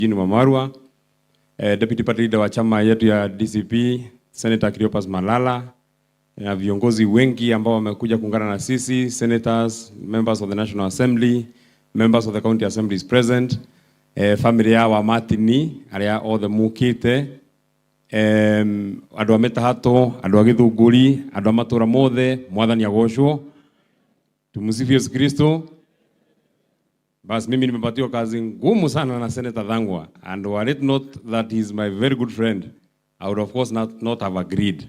Jini Wamarwa, Deputy Party Leader wa chama yetu ya DCP, Senator Cleopas Malala, na viongozi wengi ambao wamekuja kuungana na sisi, senators, members of the National Assembly, members of the County Assemblies present, family ya wa Martini, aria othe mukite, andu a Metahato, andu a Githunguri, andu a matura mothe, mwathani agocwo. Tumsifu Yesu Kristo. Bas mimi nimepatiwa kazi ngumu sana na Senator Dhangwa, and were it not that he is my very good friend, I would of course not have agreed.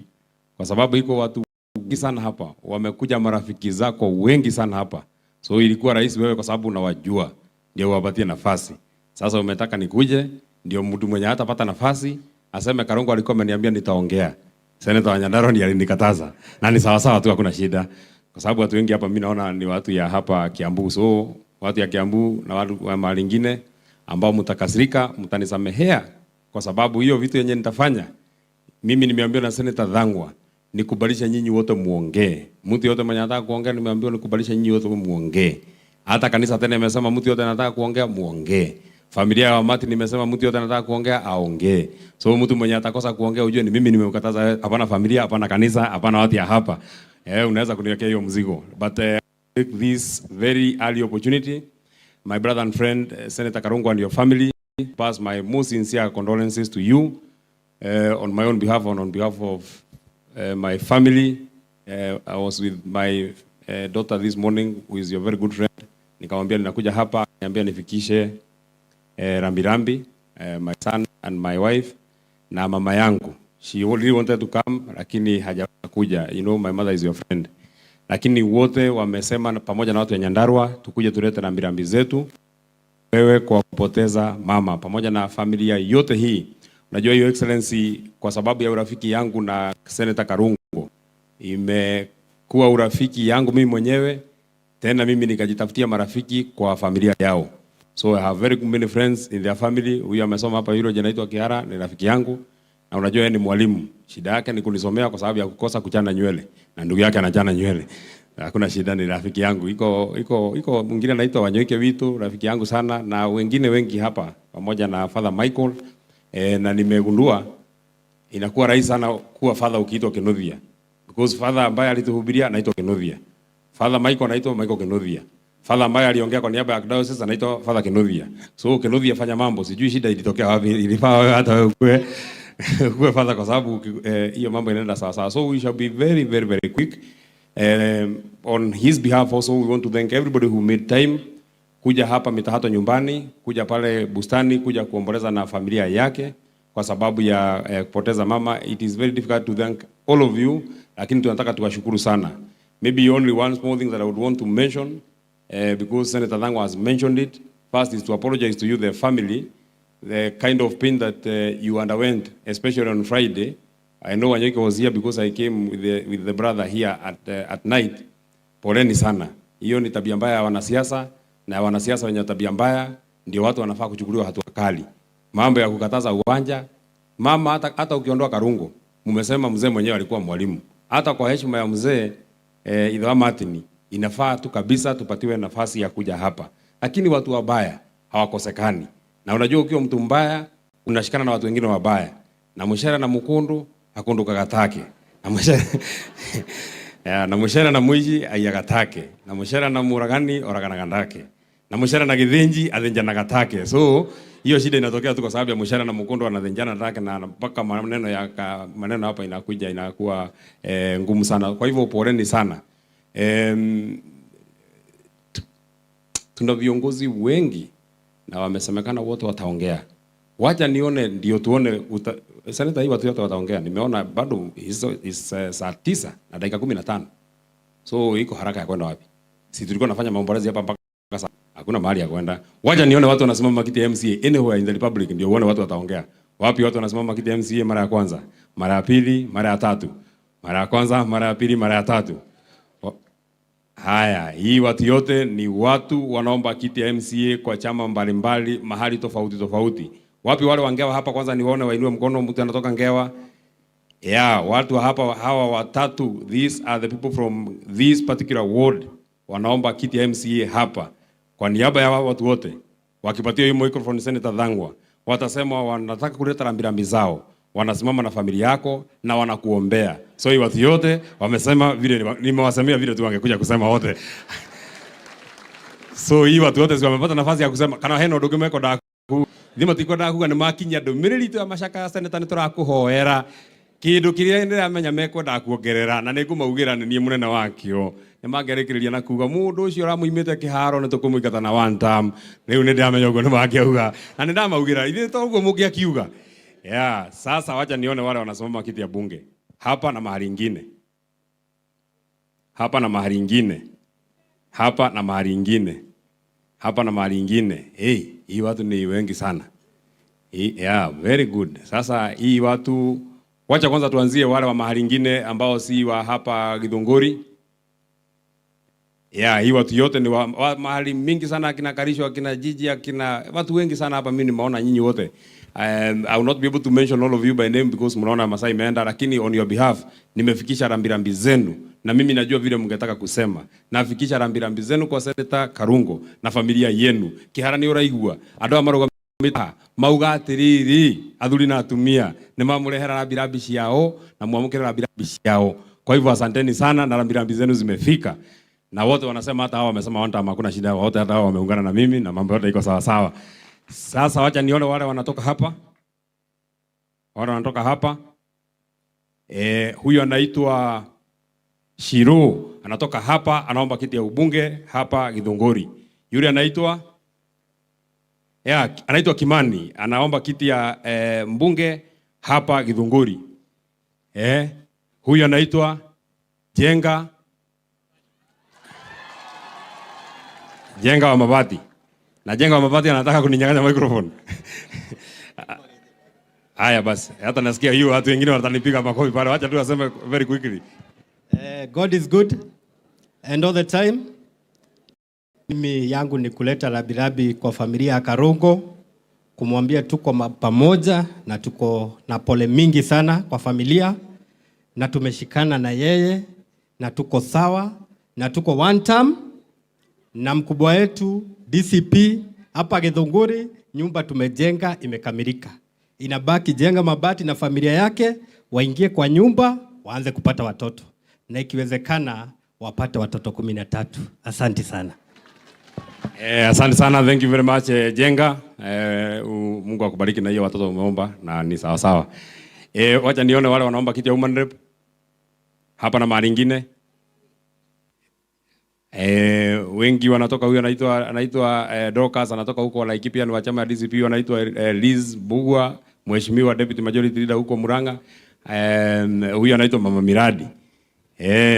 Kwa sababu iko watu wengi sana hapa, wamekuja marafiki zako wengi sana hapa. So ilikuwa rahisi wewe kwa sababu unawajua, ndio uwapatie nafasi. Sasa umetaka nikuje, ndio mtu mwenye hatapata nafasi aseme Karongo alikuwa ameniambia nitaongea. Senator Nyandarua ndiye alinikataza. Na ni sawa sawa tu, hakuna shida. Kwa sababu watu wengi hapa mimi naona ni watu ya hapa Kiambu. So watu ya Kiambu na watu wa mahali ingine ambao mtakasirika, mtanisamehea kwa sababu hiyo vitu yenye nitafanya. Mimi nimeambiwa na Senator Dhangwa nikubalisha nyinyi wote muongee. Mtu yote mwenye anataka kuongea nimeambiwa nikubalisha nyinyi wote muongee. Hata kanisa tena imesema mtu yote anataka kuongea muongee. Familia ya Martin nimesema mtu yote anataka kuongea aongee. So mtu mwenye atakosa kuongea ujue ni mimi nimemkataza, hapana familia, hapana kanisa, hapana watu ya hapa. Unaweza kuniwekea hiyo mzigo. But take this very early opportunity, my brother and friend Senator Karungo and your family, pass my most sincere condolences to you on my own behalf and on behalf of my family. I was with my daughter this morning, who is your very good friend. Nikamwambia ninakuja hapa, niambia nifikishe rambirambi, my son and my wife na mama yangu. She really wanted to come lakini hajakuja. You know my mother is your friend. Lakini wote wamesema pamoja na watu wa Nyandarua tukuje tulete rambirambi zetu wewe kwa kupoteza mama pamoja na familia yote hii. Unajua your excellency, kwa sababu ya urafiki yangu na Senator Karungo imekuwa urafiki yangu mimi mwenyewe, tena mimi nikajitafutia marafiki kwa familia yao. So I have very many friends in their family. Huyu amesoma hapa yule anaitwa Kiara, ni rafiki yangu. Na unajua yeye ni mwalimu. Shida yake ni kunisomea kwa sababu ya kukosa kuchana nywele. Na ndugu yake anachana nywele. Hakuna shida, ni rafiki yangu. Iko mwingine anaitwa Wanyoike Vitu, rafiki yangu sana, na wengine wengi hapa pamoja na Father Michael. Na nimegundua inakuwa rahisi sana kuwa father ukiitwa Kinuthia. Because father ambaye alituhubiria anaitwa Kinuthia. Father Michael anaitwa Michael Kinuthia. Father ambaye aliongea kwa niaba ya diocese anaitwa Father Kinuthia. So Kinuthia fanya mambo, sijui shida ilitokea wapi, ilifaa wewe hata wewe kuwe father kwa sababu hiyo mambo inaenda sawa sawa. So we shall be very very very quick. On his behalf also we want to thank everybody who made time kuja hapa Metahato nyumbani, kuja pale bustani, kuja kuomboleza na familia yake kwa sababu ya kupoteza mama. It is very difficult to thank all of you, lakini tunataka tuwashukuru sana. Maybe only one small thing that I would want to mention, because Senator Dhangwa has mentioned it. First is to apologize to you, the family, the kind of pain that you underwent, especially on Friday. I know Wanyoike was here because I came with the brother here at night. Poleni sana. Hiyo ni tabia mbaya ya wanasiasa, na wanasiasa wenye tabia mbaya ndio watu wanafaa kuchukuliwa hatua kali. Mambo ya kukataza uwanja, mama hata ukiondoa Karungo, mmesema mzee mwenyewe alikuwa mwalimu. Hata kwa heshima ya mzee Idha Martin, inafaa tu kabisa tupatiwe nafasi ya kuja hapa. Lakini watu wabaya hawakosekani. Na unajua ukiwa mtu mbaya unashikana na watu wengine wabaya. Na Mushera na Mukundu hakundu kagatake. Na Mushera na Mushera na Muiji ayagatake. Na Mushera na Muragani oraganagandake. Na Mushera na Githinji athenjana gatake. So hiyo shida inatokea tu kwa sababu ya Mushera na Mukundu wanathenjana gatake, na mpaka maneno hapa inakuwa ngumu sana. Kwa hivyo poleni sana. Tuna viongozi wengi na wamesemekana wote wataongea. Wacha nione ndio tuone Senator hii watu wote wataongea. Nimeona bado saa 9 na dakika 15. So iko haraka ya kwenda wapi? Si tulikuwa nafanya maombolezi hapa mpaka sasa. Hakuna mahali ya kwenda. Wacha nione watu wanasimama kiti ya MCA anywhere in the Republic, ndio uone watu wataongea. Wapi watu wanasimama kiti ya MCA mara ya kwanza, mara ya pili, mara ya tatu. Mara ya kwanza, mara ya pili, mara ya tatu. Haya, hii watu yote ni watu wanaomba kiti ya MCA kwa chama mbalimbali mahali tofauti tofauti. Wapi wale wa Ngewa hapa kwanza nione wainue mkono, mtu anatoka Ngewa. Watu hapa hawa watatu, these are the people from this particular ward wanaomba kiti ya MCA hapa. Kwa niaba ya watu wote, wakipatia hiyo microphone Senator Dhangwa, watasema wanataka kuleta rambirambi zao, wanasimama na familia yako na wanakuombea. So hii watu yote wamesema vile nimewasemea vile tu wangekuja kusema wote. So hii watu wote wamepata nafasi ya kusema kana heno ndugimeko ndaku thimo tiko ndakuga ni makinya ndumiriri tu amashaka ya seneta ni turakuhoera kindu kiria ndiramenya mekwenda kuongerera na ningumaugira ni nie munene wakio ni mangerekereria na kuga mundu ucio ramuimite kiharo ni tukumuigata na one term riu ni ndiramenya ugo ni makiuga na ni ndamaugira ithe to ugo mugiakiuga. Yeah, sasa wacha nione wale wanasoma kiti ya bunge hapa na mahali ingine, hapa na mahali ingine, hapa na mahali ingine, hapa na mahali ingine. Hey, hii watu ni wengi sana. Yeah, very good. Sasa hii watu, wacha kwanza tuanzie wale wa mahali ingine ambao si wa hapa Githunguri. Yeah, hii watu yote ni wa mahali mingi sana, akina Karisho, akina Jiji, akina watu wengi sana hapa. Mimi nimeona nyinyi wote. I will not be able to mention all of you by name because mnaona Masai imeenda, lakini on your behalf nimefikisha rambirambi zenu na mimi najua vile mngetaka kusema. Nafikisha rambirambi zenu kwa Seneta Karungo na familia yenu. Kiharani uraigua andũ amarugamita mauga atiriri athuri na atumia ni mamurehera rambirambi ciao na mwamukira rambirambi ciao. Kwa hivyo asanteni sana na rambirambi zenu zimefika. Na wote wanasema hata hao wamesema wanta hakuna shida, wote hata hao wameungana na mimi na mambo yote iko sawa sawa. Sasa wacha nione wale wanatoka hapa. Wale wanatoka hapa. Huyu anaitwa Shiro, anatoka hapa, anaomba kiti ya ubunge hapa Githunguri. Yule anaitwa anaitwa Kimani, anaomba kiti ya mbunge hapa Githunguri. Huyu anaitwa Jenga wa Mabati. Na Jenga wa Mabati anataka kuninyang'anya microphone. Haya basi, hata nasikia hiyo watu wengine watanipiga makofi pale. Acha tu aseme very quickly. God is good and all the time. Mimi yangu ni kuleta rabirabi kwa familia ya Karungo, kumwambia tuko pamoja na tuko na pole mingi sana kwa familia, na tumeshikana na yeye na tuko sawa na tuko one term, na mkubwa wetu DCP hapa Githunguri, nyumba tumejenga imekamilika. Inabaki Jenga Mabati na familia yake waingie kwa nyumba waanze kupata watoto, na ikiwezekana wapate watoto 13. Asante sana. Asante sana, thank you very much Jenga. Mungu akubariki na hiyo watoto umeomba na ni sawa sawa. Wacha nione wale wanaomba kiti ya woman rep hapa na mahali ingine. Wengi wanatoka, huyu anaitwa Dorcas, anatoka huko Laikipia, ni wa chama ya DCP, anaitwa Liz Bugwa, mheshimiwa deputy majority leader huko Murang'a. Huyu anaitwa Mama Miradi.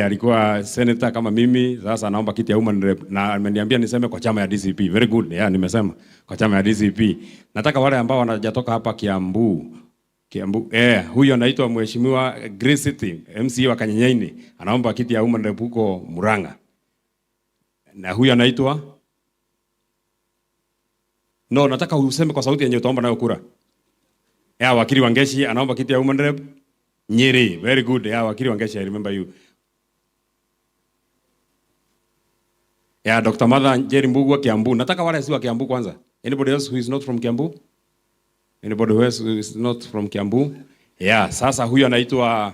Alikuwa senator kama mimi, sasa anaomba kiti ya woman rep na ameniambia niseme kwa chama ya DCP. Very good. Yeah, nimesema kwa chama ya DCP. Nataka wale ambao wanajatoka hapa Kiambu. Huyu anaitwa mheshimiwa Grace City, MC wa Kanyenyaini, anaomba kiti ya woman rep huko Murang'a. Na huyu anaitwa nataka useme kwa sauti yenye utaomba nayo kura. Wakili Wangeshi anaomba kiti ya woman rep Nyeri. Very good. Wakili Wangeshi, I remember you. Dr. Mother Njeri Mbugua Kiambu. Nataka wale si wa Kiambu kwanza. Anybody else who is not from Kiambu? Anybody else who is not from Kiambu? Sasa huyu anaitwa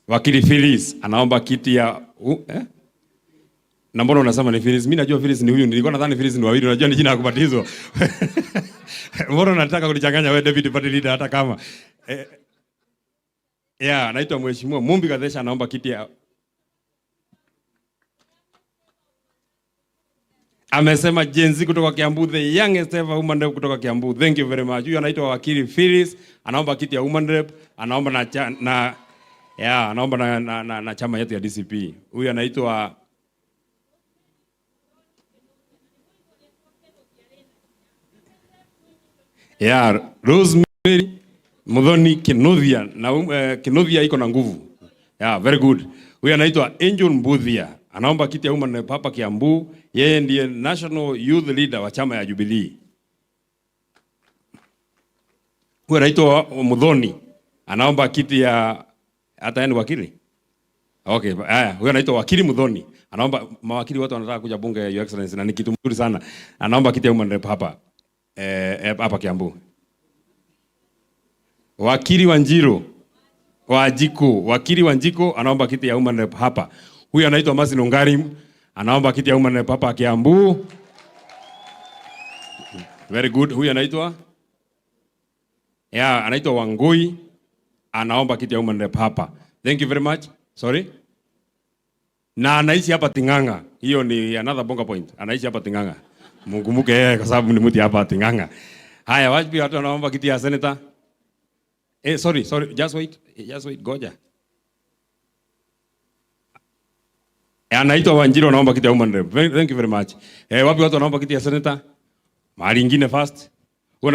Wakili Phyllis, anaomba kiti ya na mbona unasema ni Phyllis? Mimi najua Phyllis ni huyu. Nilikuwa nadhani Phyllis ni wawili. Unajua ni jina la kubatizwa. Mbona unataka kunichanganya wewe David party leader hata kama anaitwa mheshimiwa Mumbi Kadesha, anaomba kiti ya amesema Jenzi kutoka Kiambu, the youngest ever woman rep kutoka Kiambu. Thank you very much. Huyu anaitwa Wakili Phyllis, anaomba kiti ya woman rep, anaomba anaomba na chama yetu ya DCP. Huyu anaitwa Rosemary Muthoni Kinuthia, na Kinuthia iko na nguvu. Very good. Huyu anaitwa Angel Mbuthia, anaomba kiti ya woman rep hapa Kiambu. Yeye ndiye National Youth Leader wa chama ya Jubilee. Huyu anaitwa Muthoni, anaomba kiti ya hata ni wakili. Okay, huyu anaitwa Wakili Muthoni, anaomba, mawakili wote wanataka kuja bunge, Your Excellency, na ni kitu mzuri sana. Anaomba kiti ya woman rep hapa. hapa Kiambu. Wakili Wanjiko anaomba kiti ya Women Rep hapa. Huyu anaitwa Mercy Ongarim anaomba kiti ya Women Rep hapa Kiambu. Very good. Huyu anaitwa anaitwa Wangui anaomba kiti ya Women Rep hapa. Thank you very much. Sorry. Na anaishi hapa Ting'ang'a. Hiyo ni another bonga point. Anaishi hapa Ting'ang'a. Mkumbuke yeye kwa sababu ni mtu hapa Ting'ang'a. Haya, wapi watu wanaomba kiti ya senator? Sorry. Just wait. Goja. Anaitwa Wanjiro anaomba kiti ya Women Rep. Thank you very much. Wapi watu wanaomba kiti ya senator? Mahali ingine first.